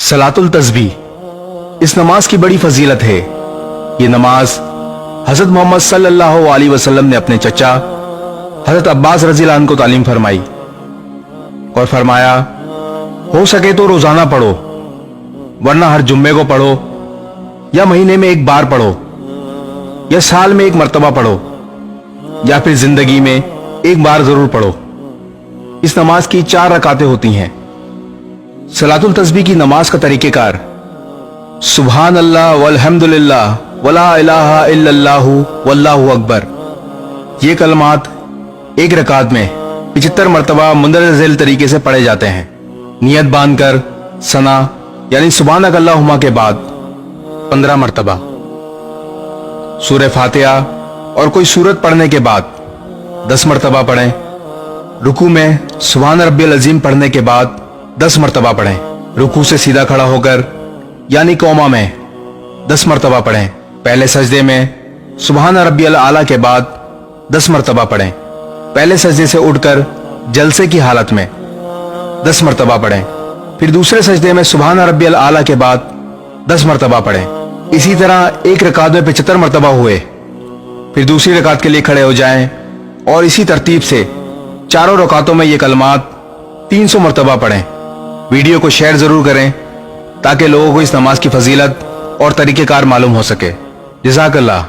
सलातुल तस्बीह इस नमाज की बड़ी फजीलत है। ये नमाज हजरत मोहम्मद सल्लल्लाहु अलैहि वसल्लम ने अपने चचा हजरत अब्बास रज़ी अल्लाह अन्हु को तालीम फरमाई और फरमाया, हो सके तो रोजाना पढ़ो, वरना हर जुम्मे को पढ़ो, या महीने में एक बार पढ़ो, या साल में एक मर्तबा पढ़ो, या फिर जिंदगी में एक बार जरूर पढ़ो। इस नमाज की 4 रकातें होती हैं। सलातुल तस्बीह की नमाज का तरीक़ेकार सुभान अल्लाह वल्हम्दुलिल्लाह वला इलाहा इल्लल्लाहु वल्लाहु अकबर। ये कलमात एक रकात में 75 मरतबा मुंदरज झैल तरीके से पढ़े जाते हैं। नियत बांधकर सना यानी सुभानक अल्लाहुम्मा के बाद 15 मरतबा, सूरह फातिहा और कोई सूरत पढ़ने के बाद 10 मरतबा पढ़ें। रुकू में सुभान रब्बियल अजीम पढ़ने के बाद 10 मरतबा पढ़ें। रुकू से सीधा खड़ा होकर यानी कौमा में 10 मरतबा पढ़ें। पहले सजदे में सुभान रब्बियल आला के बाद 10 मरतबा पढ़ें। पहले सजदे से उठकर जलसे की हालत में 10 मरतबा पढ़ें। फिर दूसरे सजदे में सुभान रब्बियल आला के बाद 10 मरतबा पढ़ें। इसी तरह एक रकात में 75 मरतबा हुए। फिर दूसरी रकात के लिए खड़े हो जाएं और इसी तरतीब से चारों रकातों में ये कलमात 300 मरतबा पढ़ें। वीडियो को शेयर जरूर करें ताकि लोगों को इस नमाज की फजीलत और तरीक़ेकार मालूम हो सके। जज़ाकल्लाह।